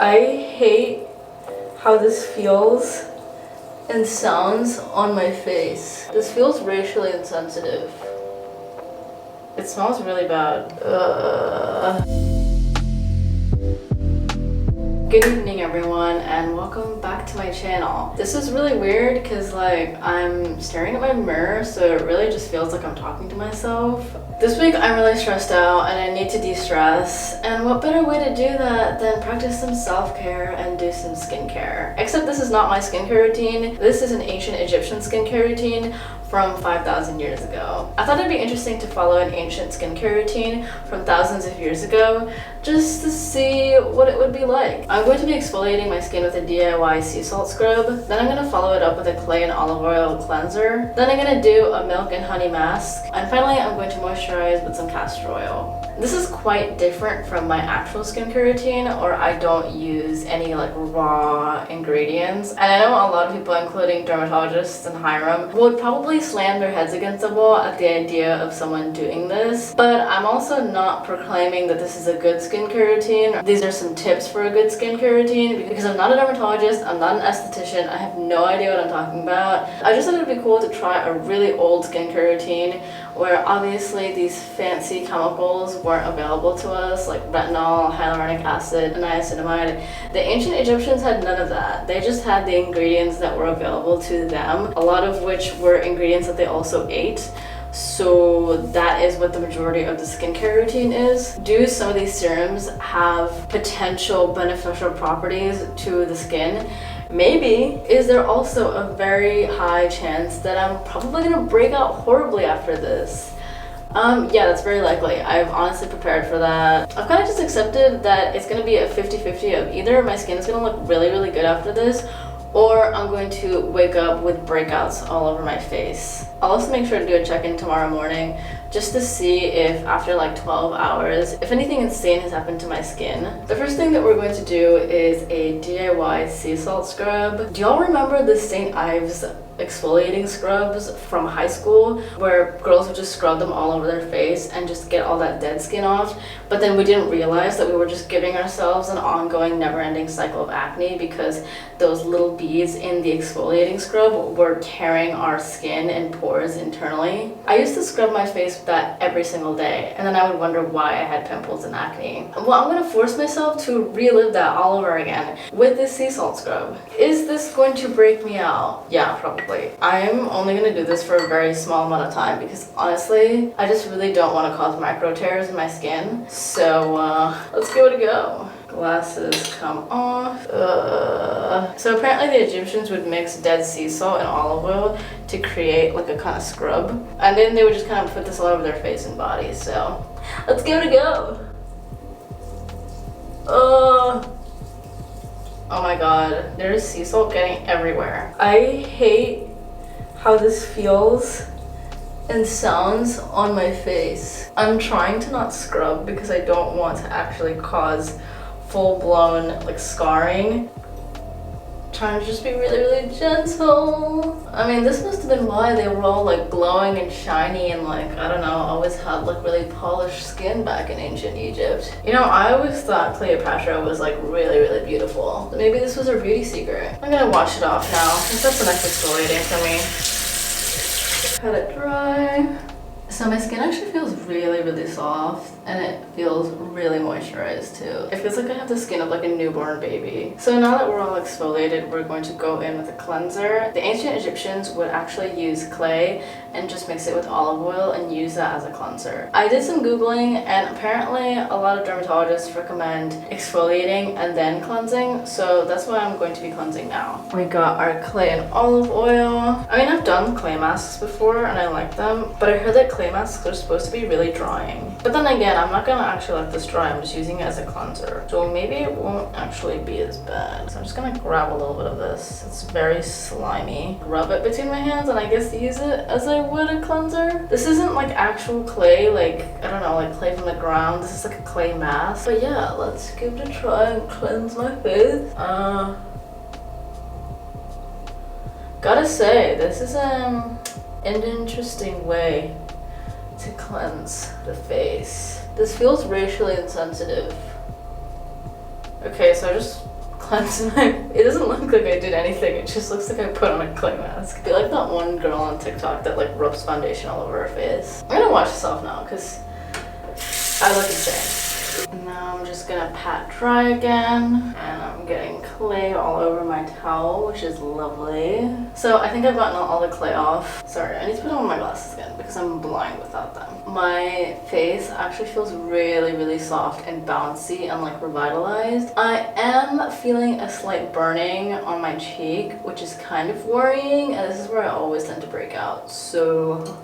I hate how this feels and sounds on my face. This feels racially insensitive. It smells really bad. Good evening everyone and welcome back to my channel. This is really weird because like I'm staring at my mirror, so it really just feels like I'm talking to myself. This week I'm really stressed out and I need to de-stress, and what better way to do that than practice some self-care and do some skincare. Except this is not my skincare routine. This is an ancient Egyptian skincare routine from 5,000 years ago. I thought it'd be interesting to follow an ancient skincare routine from thousands of years ago just to see what it would be like. I'm going to be exfoliating my skin with a DIY sea salt scrub. Then I'm going to follow it up with a clay and olive oil cleanser. Then I'm going to do a milk and honey mask. And finally, I'm going to moisturize with some castor oil. This is quite different from my actual skincare routine, or I don't use any like raw ingredients. And I know a lot of people, including dermatologists and Hiram, would probably slam their heads against the wall at the idea of someone doing this. But I'm also not proclaiming that this is a good skincare routine. These are some tips for a good skincare routine because I'm not a dermatologist, I'm not an esthetician, I have no idea what I'm talking about. I just thought it would be cool to try a really old skincare routine where obviously these fancy chemicals weren't available to us, like retinol, hyaluronic acid, and niacinamide. The ancient Egyptians had none of that. They just had the ingredients that were available to them, a lot of which were ingredients that they also ate. So that is what the majority of the skincare routine is. Do some of these serums have potential beneficial properties to the skin? Maybe. Is there also a very high chance that I'm probably gonna break out horribly after this? Yeah, that's very likely. I've honestly prepared for that. I've kind of just accepted that it's gonna be a 50-50 of either my skin is gonna look really, really good after this, or I'm going to wake up with breakouts all over my face. I'll also make sure to do a check-in tomorrow morning just to see if after like 12 hours, if anything insane has happened to my skin. The first thing that we're going to do is a DIY sea salt scrub. Do y'all remember the St. Ives exfoliating scrubs from high school where girls would just scrub them all over their face and just get all that dead skin off? But then we didn't realize that we were just giving ourselves an ongoing never-ending cycle of acne because those little beads in the exfoliating scrub were tearing our skin and pores internally. I used to scrub my face with that every single day, and then I would wonder why I had pimples and acne. Well, I'm gonna force myself to relive that all over again with this sea salt scrub. Is this going to break me out? Yeah, probably. I'm only gonna do this for a very small amount of time because honestly, I just really don't want to cause micro tears in my skin. So let's give it a go. Glasses come off. So apparently the Egyptians would mix dead sea salt and olive oil to create like a kind of scrub, and then they would just kind of put this all over their face and body. So let's give it a go. Oh my god, there's sea salt getting everywhere. I hate how this feels and sounds on my face. I'm trying to not scrub because I don't want to actually cause full-blown like scarring. Trying to just be really, really gentle. I mean, this must have been why they were all like glowing and shiny and like, I don't know, always had like really polished skin back in ancient Egypt. You know, I always thought Cleopatra was like really, really beautiful. Maybe this was her beauty secret. I'm gonna wash it off now since that's the next exfoliating for me. Cut it dry. So my skin actually feels really, really soft, and it feels really moisturized too. It feels like I have the skin of like a newborn baby. So now that we're all exfoliated, we're going to go in with a cleanser. The ancient Egyptians would actually use clay and just mix it with olive oil and use that as a cleanser. I did some Googling, and apparently a lot of dermatologists recommend exfoliating and then cleansing, so that's why I'm going to be cleansing now. We got our clay and olive oil. I mean, I've done clay masks before and I like them, but I heard that clay masks are supposed to be really drying. But then again, I'm not gonna actually let this dry, I'm just using it as a cleanser. So maybe it won't actually be as bad. So I'm just gonna grab a little bit of this. It's very slimy. Rub it between my hands and I guess use it as I would a cleanser. This isn't like actual clay, like, I don't know, like clay from the ground. This is like a clay mask. But yeah, let's give it a try and cleanse my face. Gotta say, this is an interesting way to cleanse the face. This feels racially insensitive. Okay, so I just cleanse my... It doesn't look like I did anything, it just looks like I put on a clay mask. I feel like that one girl on TikTok that like rubs foundation all over her face. I'm gonna wash this off now because I look insane. Now I'm just gonna pat dry again, and I'm getting clay all over my towel, which is lovely. So I think I've gotten all the clay off. Sorry, I need to put on my glasses again because I'm blind without them. My face actually feels really soft and bouncy and like revitalized. I am feeling a slight burning on my cheek, which is kind of worrying, and this is where I always tend to break out. So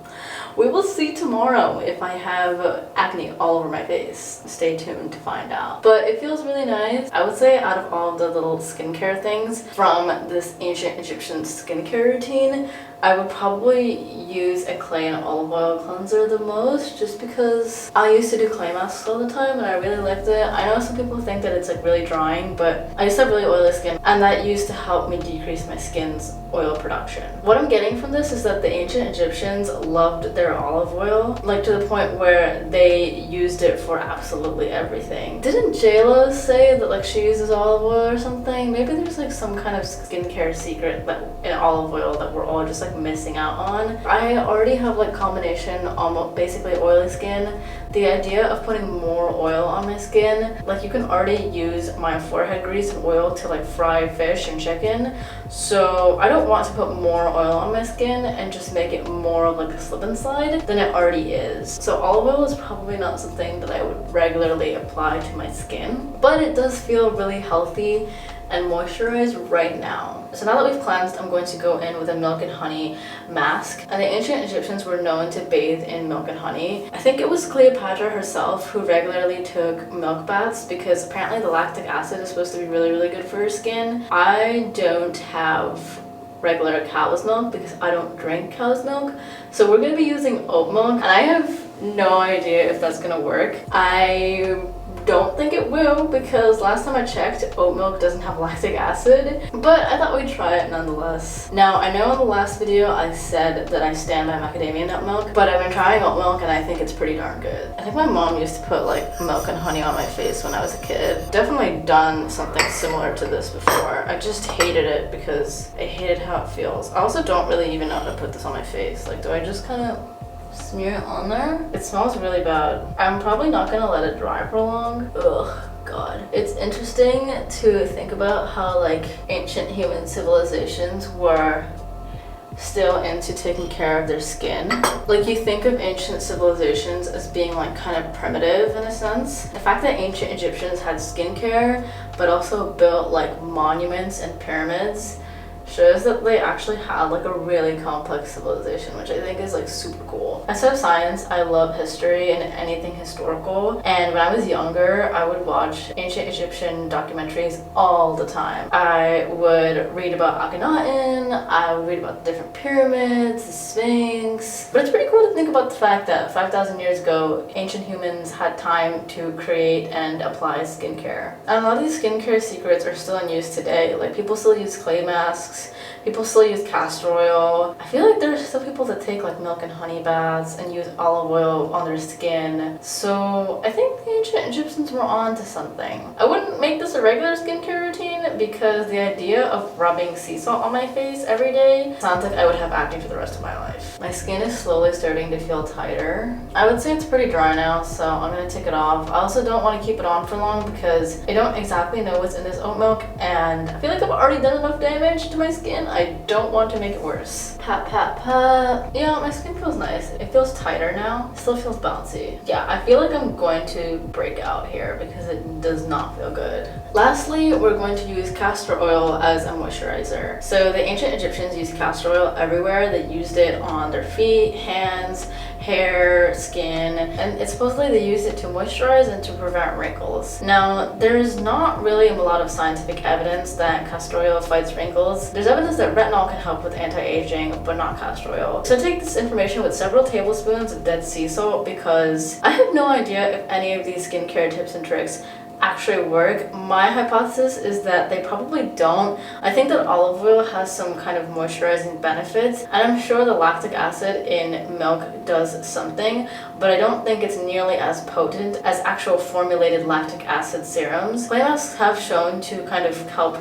we will see tomorrow if I have acne all over my face. Stay tuned to find out. But it feels really nice. I would say out of all of the little skincare things from this ancient Egyptian skincare routine, I would probably use a clay and olive oil cleanser the most, just because I used to do clay masks all the time and I really liked it. I know some people think that it's like really drying, but I used to have really oily skin and that used to help me decrease my skin's oil production. What I'm getting from this is that the ancient Egyptians loved their olive oil, like to the point where they used it for absolutely everything. Didn't JLo say that like she uses olive oil or something? Maybe there's like some kind of skincare secret that in olive oil that we're all just like missing out on. I already have like combination almost basically oily skin. The idea of putting more oil on my skin, like you can already use my forehead grease and oil to like fry fish and chicken, so I don't want to put more oil on my skin and just make it more of like a slip and slide than it already is. So olive oil is probably not something that I would regularly apply to my skin, but it does feel really healthy and moisturized right now. So now that we've cleansed, I'm going to go in with a milk and honey mask. And the ancient Egyptians were known to bathe in milk and honey. I think it was Cleopatra herself who regularly took milk baths because apparently the lactic acid is supposed to be really good for your skin. I don't have regular cow's milk because I don't drink cow's milk. So we're gonna be using oat milk, and I have no idea if that's gonna work. I don't think it will because last time I checked, oat milk doesn't have lactic acid, but I thought we'd try it nonetheless. Now, I know in the last video I said that I stand by macadamia nut milk, but I've been trying oat milk and I think it's pretty darn good. I think my mom used to put like milk and honey on my face when I was a kid. Definitely done something similar to this before. I just hated it because I hated how it feels. I also don't really even know how to put this on my face. Like, do I just kind of smear it on there? It smells really bad. I'm probably not gonna let it dry for long. Ugh, God. It's interesting to think about how like ancient human civilizations were still into taking care of their skin. Like, you think of ancient civilizations as being like kind of primitive in a sense. The fact that ancient Egyptians had skincare but also built like monuments and pyramids shows that they actually had like a really complex civilization, which I think is like super cool. Instead of science, I love history and anything historical, and when I was younger I would watch ancient Egyptian documentaries all the time. I would read about Akhenaten, I would read about the different pyramids, the Sphinx, but it's pretty cool to think about the fact that 5,000 years ago ancient humans had time to create and apply skincare. And a lot of these skincare secrets are still in use today. Like, people still use clay masks, people still use castor oil. I feel like there's still people that take like milk and honey baths and use olive oil on their skin. So I think the ancient Egyptians were on to something. I wouldn't make this a regular skincare routine because the idea of rubbing sea salt on my face every day sounds like I would have acne for the rest of my life. My skin is slowly starting to feel tighter. I would say it's pretty dry now, so I'm gonna take it off. I also don't want to keep it on for long because I don't exactly know what's in this oat milk, and I feel like I've already done enough damage to my skin. I don't want to make it worse. Pat, pat, pat. Yeah, my skin feels nice. It feels tighter now. It still feels bouncy. Yeah, I feel like I'm going to break out here because it does not feel good. Lastly, we're going to use castor oil as a moisturizer. So the ancient Egyptians used castor oil everywhere. They used it on their feet, hands, hair, skin, and it's supposedly they used it to moisturize and to prevent wrinkles. Now, there's not really a lot of scientific evidence that castor oil fights wrinkles. There's evidence that retinol can help with anti-aging, but not castor oil. So take this information with several tablespoons of dead sea salt because I have no idea if any of these skincare tips and tricks actually work? My hypothesis is that they probably don't. I think that olive oil has some kind of moisturizing benefits, and I'm sure the lactic acid in milk does something, but I don't think it's nearly as potent as actual formulated lactic acid serums. Clay masks have shown to kind of help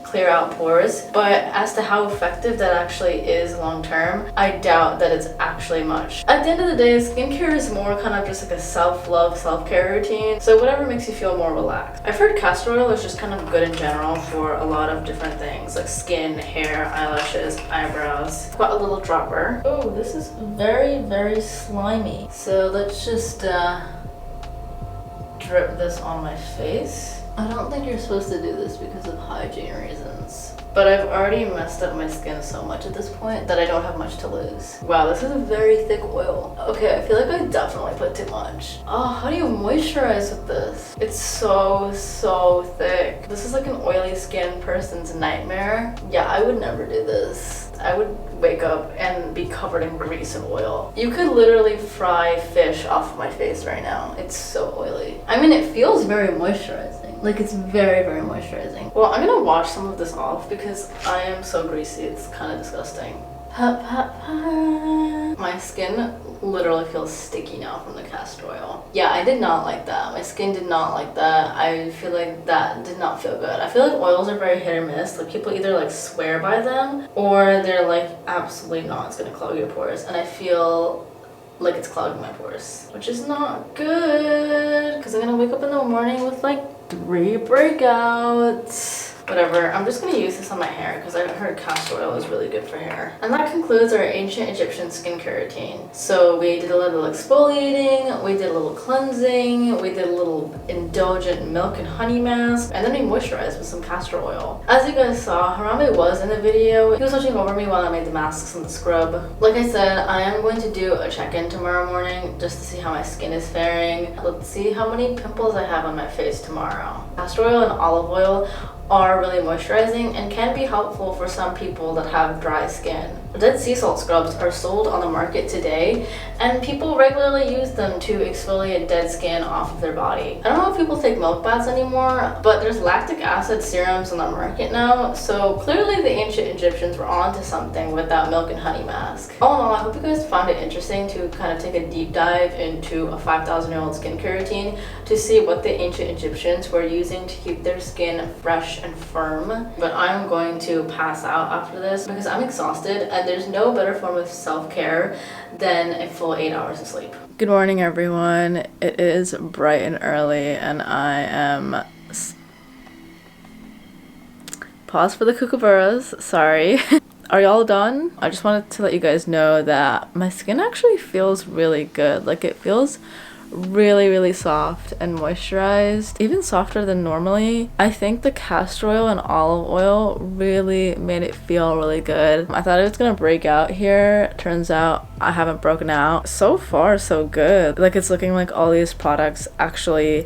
clear out pores, but as to how effective that actually is long term, I doubt that it's actually much. At the end of the day, skincare is more kind of just like a self-love, self-care routine, so whatever makes you feel more relaxed. I've heard castor oil is just kind of good in general for a lot of different things, like skin, hair, eyelashes, eyebrows. Got a little dropper. Oh, this is very, very slimy. So let's just drip this on my face. I don't think you're supposed to do this because of hygiene reasons, but I've already messed up my skin so much at this point that I don't have much to lose. Wow, this is a very thick oil. Okay, I feel like I definitely put too much. Oh, how do you moisturize with this? It's so thick. This is like an oily skin person's nightmare. Yeah, I would never do this. I would wake up and be covered in grease and oil. You could literally fry fish off of my face right now. It's so oily. I mean, it feels very moisturizing. Like, it's very, very moisturizing. Well, I'm gonna wash some of this off because I am so greasy. It's kind of disgusting. My skin literally feels sticky now from the castor oil. Yeah, I did not like that. My skin did not like that. I feel like that did not feel good. I feel like oils are very hit or miss. Like, people either like swear by them or they're like, absolutely not, it's gonna clog your pores. And I feel like it's clogging my pores, which is not good because I'm gonna wake up in the morning with like 3 breakouts. Whatever, I'm just gonna use this on my hair because I heard castor oil is really good for hair. And that concludes our ancient Egyptian skincare routine. So we did a little exfoliating, we did a little cleansing, we did a little indulgent milk and honey mask, and then we moisturized with some castor oil. As you guys saw, Harambe was in the video. He was watching over me while I made the masks and the scrub. Like I said, I am going to do a check-in tomorrow morning just to see how my skin is faring. Let's see how many pimples I have on my face tomorrow. Castor oil and olive oil are really moisturizing and can be helpful for some people that have dry skin. Dead sea salt scrubs are sold on the market today, and people regularly use them to exfoliate dead skin off of their body. I don't know if people take milk baths anymore, but there's lactic acid serums on the market now, so clearly the ancient Egyptians were onto something with that milk and honey mask. All in all, I hope you guys found it interesting to kind of take a deep dive into a 5,000-year-old skincare routine to see what the ancient Egyptians were using to keep their skin fresh and firm. But I'm going to pass out after this because I'm exhausted, and there's no better form of self-care than a full 8 hours of sleep. Good morning, everyone. It is bright and early, and I am... Pause for the kookaburras. Sorry. Are y'all done? I just wanted to let you guys know that my skin actually feels really good. Like, it feels really soft and moisturized, even softer than normally. I think the castor oil and olive oil really made it feel really good. I thought it was gonna break out here. Turns out I haven't broken out. So far, so good. Like, it's looking like all these products actually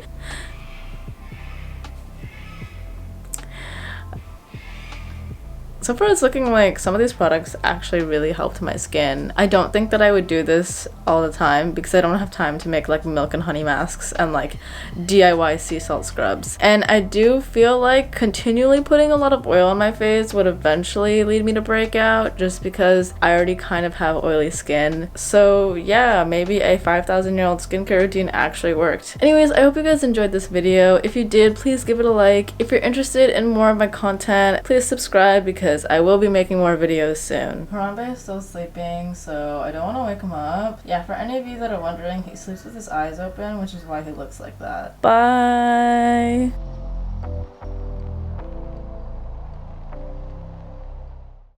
So far, it's looking like some of these products actually really helped my skin. I don't think that I would do this all the time because I don't have time to make like milk and honey masks and like DIY sea salt scrubs. And I do feel like continually putting a lot of oil on my face would eventually lead me to break out just because I already kind of have oily skin. So yeah, maybe a 5,000-year-old skincare routine actually worked. Anyways, I hope you guys enjoyed this video. If you did, please give it a like. If you're interested in more of my content, please subscribe because I will be making more videos soon. Harambe is still sleeping, so I don't want to wake him up. Yeah, for any of you that are wondering, he sleeps with his eyes open, which is why he looks like that. Bye!